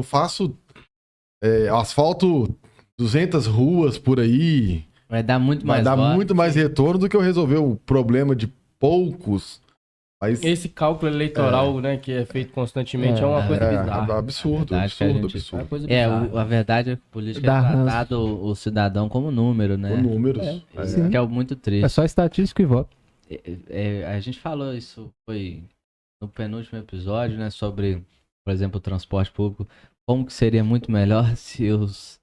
eu faço asfalto 200 ruas por aí. Vai dar muito mais Vai dar voto. muito mais retorno do que eu resolver o problema de poucos. Mas Esse cálculo eleitoral, né, que é feito constantemente, é uma coisa bizarra. absurdo, verdade que a absurdo, gente- É uma absurdo. coisa bizarra. A verdade é que a política Dá é ranço. tratado o cidadão como número, né? Com números. Sim. Que é muito É triste. só estatístico e voto. A gente falou isso, foi no penúltimo episódio, né? Sobre, por exemplo, o transporte público. Como que seria muito melhor se os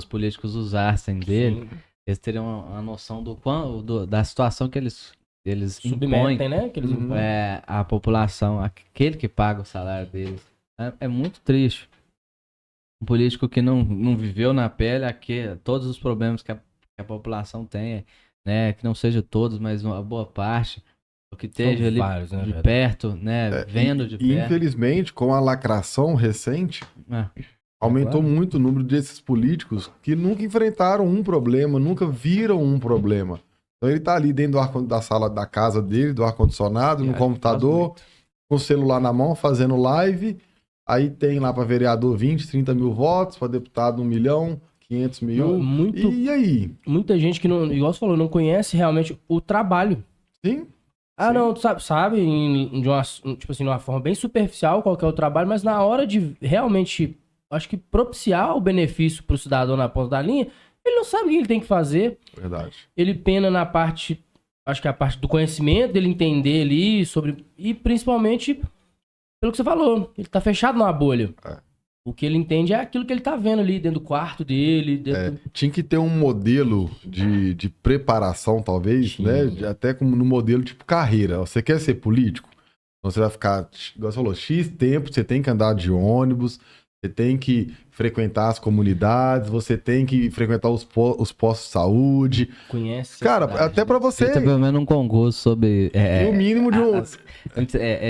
políticos usassem dele. Sim. Eles teriam uma noção da situação que eles impõem Submetem, né? Que eles Uhum. impõem. a população, aquele que paga o salário deles. É muito triste. Um político que não viveu na pele todos os problemas que a população tem, né? Que não seja todos, mas uma boa parte. O que esteja ali vários, né, de verdade. perto, né? Vendo de E perto. infelizmente, com a lacração recente, aumentou claro. muito o número desses políticos que nunca enfrentaram um problema, nunca viram um problema. Então ele tá ali dentro da sala da casa dele, do ar-condicionado, no computador, com o celular na mão, fazendo live. Aí tem lá para vereador 20, 30 mil votos, para deputado 1 milhão, 500 mil. Não, E aí? muita gente que, não, igual você falou, não conhece realmente o trabalho. Sim? Ah, Sim. não, tu sabe tipo assim, de uma forma bem superficial qual que é o trabalho, mas na hora de realmente, acho que propiciar o benefício pro cidadão na ponta da linha, ele não sabe o que ele tem que fazer. Verdade. Ele pena na parte, acho que é a parte do conhecimento, dele entender ali sobre, e principalmente pelo que você falou, ele tá fechado numa bolha. É. O que ele entende é aquilo que ele tá vendo ali dentro do quarto dele, dentro... Tinha que ter um modelo de preparação, talvez, Tinha. né? Até como no modelo tipo carreira. Você quer ser político? Então você vai ficar, igual você falou, X tempo, você tem que andar de ônibus, você tem que frequentar as comunidades, você tem que frequentar os postos de saúde. Conhece. a Cara, cidade, até né? pra você, Ele tá pelo menos um concurso sobre. o mínimo de um.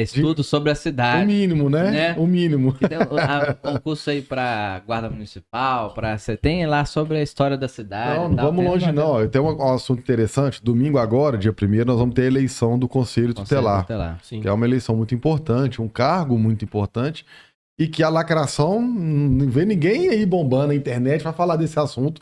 Estudo sobre a O cidade. mínimo, né? Né? O mínimo. Tem concurso aí pra guarda municipal, você tem lá sobre a história da cidade. Não, não vamos longe, não. Tem um assunto interessante. Domingo agora, dia 1º, nós vamos ter a eleição do Conselho Tutelar. Sim. Que é uma eleição muito importante, um cargo muito importante, e que a lacração, não vê ninguém aí bombando na internet pra falar desse assunto,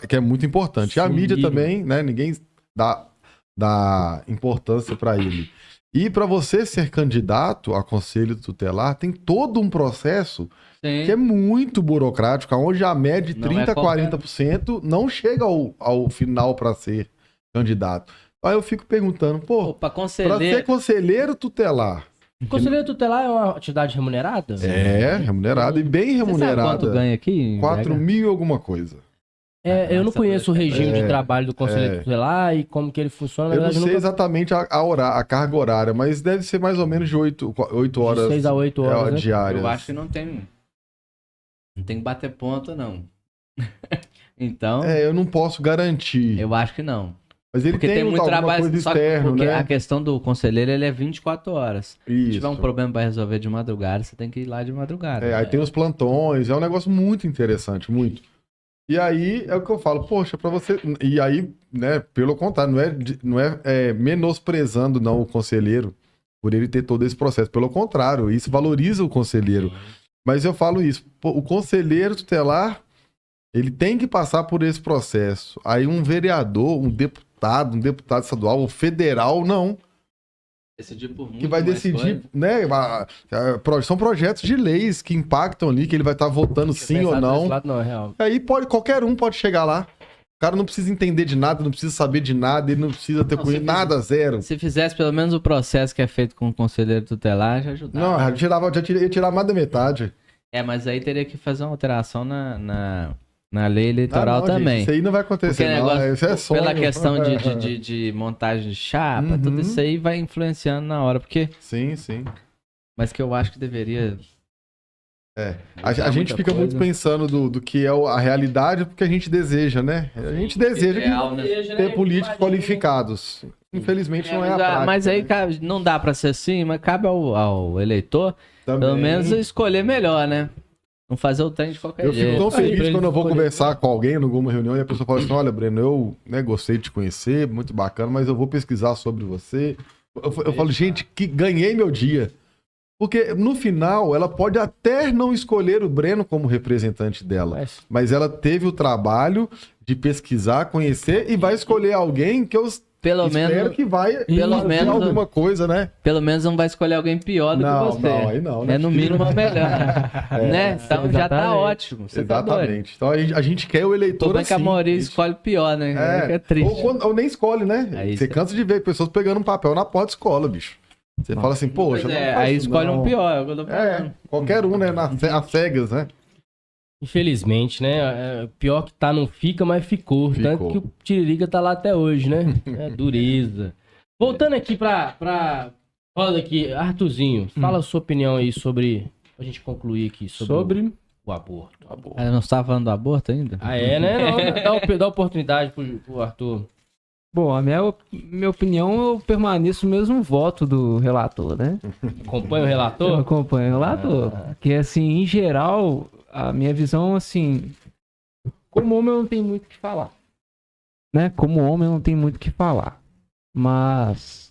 que é muito importante. E a mídia Sumiram. também, né? Ninguém dá importância pra ele. E pra você ser candidato a Conselho Tutelar, tem todo um processo Sim. que é muito burocrático, onde a média de Não 30% é a 40% não chega ao final pra ser candidato. Aí eu fico perguntando, pô, Pra pra ser conselheiro. conselheiro tutelar, Conselheiro tutelar é uma atividade remunerada? remunerado e bem Você sabe quanto remunerado. ganha aqui? 4 mil e alguma coisa. Eu não Nossa, conheço o regime de trabalho do conselheiro é. tutelar e como que ele funciona. Na Eu não verdade, sei nunca... exatamente a carga horária, mas deve ser mais ou menos de 8 horas, 6 a 8 horas, né? diárias. Eu acho que não tem. Não tem que bater ponta, não. Então, Eu não posso garantir. eu acho que não. Mas ele Porque tem, tem muito alguma trabalho. coisa Só que externa, porque né? a questão do conselheiro, ele é 24 horas. Se Isso. tiver um problema pra resolver de madrugada, você tem que ir lá de madrugada. Aí tem os plantões, é um negócio muito interessante, muito. E aí é o que eu falo, poxa, pra você. E aí, né, pelo contrário, não é menosprezando não o conselheiro por ele ter todo esse processo. Pelo contrário, isso valoriza o conselheiro. Mas eu falo isso, pô, o conselheiro tutelar, ele tem que passar por esse processo. Aí um vereador, um deputado estadual, ou federal, não. Decidir por muito Que vai mais decidir, coisa. né? São projetos de leis que impactam ali, que ele vai estar votando sim ou Pensado não. desse lado, não, é real. Aí qualquer um pode chegar lá. O cara não precisa entender de nada, não precisa saber de nada, ele não precisa ter Não, conhecimento, se nada, zero. Se fizesse pelo menos o processo que é feito com o conselheiro tutelar, já ajudava. Não, ia tirar mais da metade. Mas aí teria que fazer uma alteração na lei eleitoral Não, também. Gente, isso aí não vai Porque acontecer, não. negócio, Isso é sonho. pela questão de montagem de chapa, Uhum. tudo isso aí vai influenciando na hora. Porque, Sim, sim. mas que eu acho que deveria. A mudar gente muita fica muito coisa. pensando do que é a realidade, porque a gente deseja, né? A gente deseja Ideal, né? ter políticos qualificados. Infelizmente não é a prática. Mas aí né? não dá pra ser assim, mas cabe ao eleitor, Também. pelo menos, escolher melhor, né? Não fazer o trem de qualquer Eu fico jeito. tão feliz Aí, quando eu vou escolher. conversar com alguém em alguma reunião e a pessoa fala assim, olha, Breno, eu gostei de te conhecer, muito bacana, mas eu vou pesquisar sobre você. Eu falo, gente, que ganhei meu dia. Porque no final, ela pode até não escolher o Breno como representante dela, mas ela teve o trabalho de pesquisar, conhecer e vai escolher alguém que eu espero que vai fazer alguma coisa, né? Pelo menos não vai escolher alguém pior do que você. Não, aí não. Né? É no mínimo a melhor. Né? Então já tá ótimo. Você exatamente. Então a gente quer o eleitor assim. Que a maioria escolhe pior, né? É triste. Ou nem escolhe, né? Você cansa de ver pessoas pegando um papel na porta da escola, bicho. Você fala assim, poxa, aí escolhe um pior. É o que eu tô falando. Qualquer um, né? Às cegas, né? Infelizmente, né? Pior que tá, não fica, mas ficou. Tanto que o Tiririca tá lá até hoje, né? É dureza. Voltando aqui pra... Fala aqui, Arthurzinho, fala a sua opinião aí sobre... Pra gente concluir aqui sobre... o aborto. Não estava falando do aborto ainda? Né? Não, dá oportunidade pro Arthur. Bom, a minha opinião, eu permaneço no mesmo voto do relator, né? Acompanha o relator? Eu acompanho o relator. Porque, assim, em geral, a minha visão, assim... Como homem, eu não tenho muito o que falar. Né? Como homem, eu não tenho muito o que falar. Mas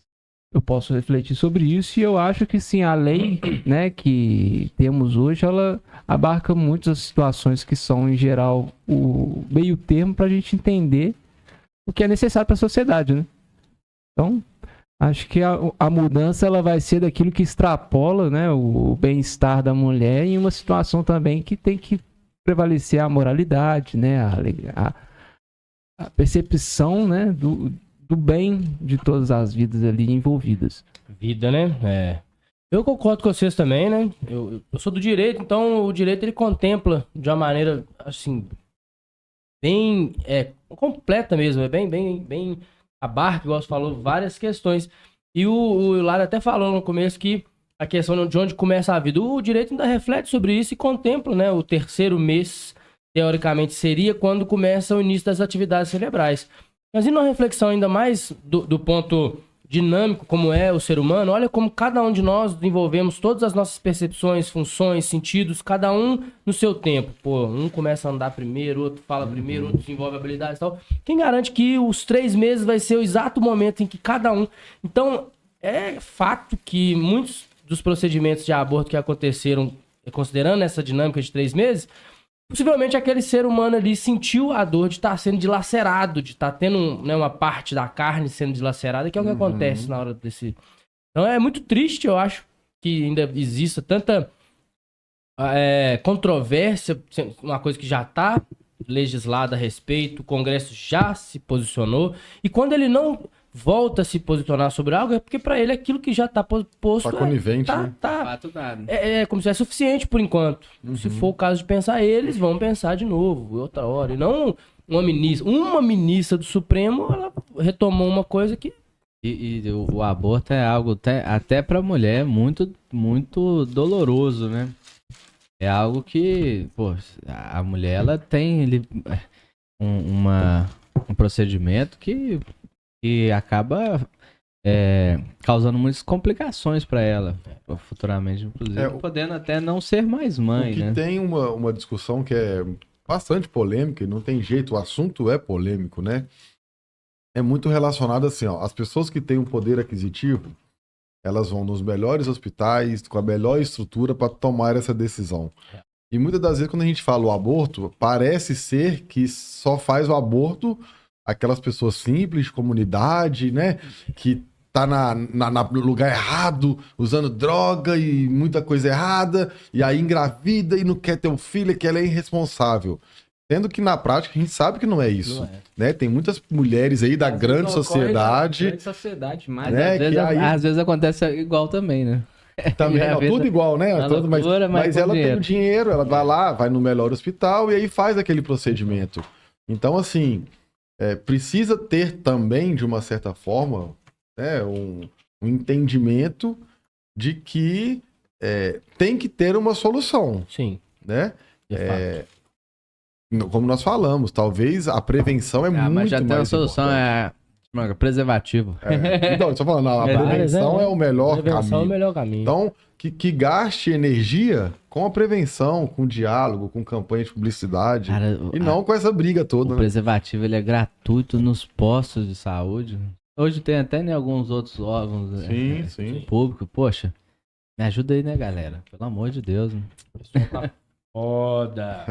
eu posso refletir sobre isso e eu acho que, sim, a lei, né, que temos hoje, ela abarca muitas situações que são, em geral, o meio termo para a gente entender o que é necessário para a sociedade, né? Então, acho que a mudança ela vai ser daquilo que extrapola, né, o bem-estar da mulher em uma situação também que tem que prevalecer a moralidade, né, a percepção, né, do bem de todas as vidas ali envolvidas. Vida, né? Eu concordo com vocês também, né? Eu sou do direito, então o direito ele contempla de uma maneira, assim, bem completa mesmo, bem abarca, igual você falou, várias questões. E o Lara até falou no começo que a questão de onde começa a vida, o direito ainda reflete sobre isso e contempla, né? O terceiro mês, teoricamente, seria quando começa o início das atividades cerebrais. Mas indo uma reflexão ainda mais do ponto dinâmico, como é o ser humano, olha como cada um de nós desenvolvemos todas as nossas percepções, funções, sentidos, cada um no seu tempo. Pô, um começa a andar primeiro, outro fala primeiro, outro desenvolve habilidades e tal. Quem garante que os 3 meses vai ser o exato momento em que cada um... Então, é fato que muitos dos procedimentos de aborto que aconteceram, considerando essa dinâmica de 3 meses, possivelmente aquele ser humano ali sentiu a dor de estar sendo dilacerado, de estar tendo, né, uma parte da carne sendo dilacerada, que é o que acontece na hora desse... Então é muito triste, eu acho, que ainda exista tanta controvérsia, uma coisa que já está legislada a respeito, o Congresso já se posicionou, e quando ele não volta a se posicionar sobre algo, é porque para ele aquilo que já está posto... Tá conivente, né? É como se é suficiente por enquanto. Se for o caso de pensar, eles vão pensar de novo, outra hora. E não uma ministra do Supremo, ela retomou uma coisa que... E o aborto é algo até para mulher muito, muito doloroso, né? É algo que, pô, a mulher ela tem um procedimento que acaba causando muitas complicações para ela, futuramente, inclusive, podendo até não ser mais mãe, né? Tem uma discussão que é bastante polêmica, e não tem jeito, o assunto é polêmico, né? É muito relacionado assim, ó, as pessoas que têm um poder aquisitivo, elas vão nos melhores hospitais, com a melhor estrutura para tomar essa decisão. E muitas das vezes, quando a gente fala o aborto, parece ser que só faz o aborto aquelas pessoas simples, de comunidade, né? Que tá no lugar errado, usando droga e muita coisa errada, e aí engravida e não quer ter um filho, que ela é irresponsável. Sendo que na prática a gente sabe que não é isso. Né? Tem muitas mulheres aí da grande sociedade. Grande sociedade, mas né? Às vezes acontece igual também, né? Também, tudo igual, né? Mas ela tem o dinheiro, ela vai lá, vai no melhor hospital e aí faz aquele procedimento. Então, assim... precisa ter também, de uma certa forma, né, um entendimento de que tem que ter uma solução. Sim. Né? Como nós falamos, talvez a prevenção é muito mais importante. Mas já tem a solução, preservativo. Então, eu tô falando, a prevenção é o melhor caminho. É o melhor caminho. Então, que gaste energia com a prevenção, com o diálogo, com campanha de publicidade, não com essa briga toda. O preservativo ele é gratuito nos postos de saúde. Hoje tem até em alguns outros órgãos sim. públicos. Poxa, Me ajuda aí, né, galera? Pelo amor de Deus. Né? Foda.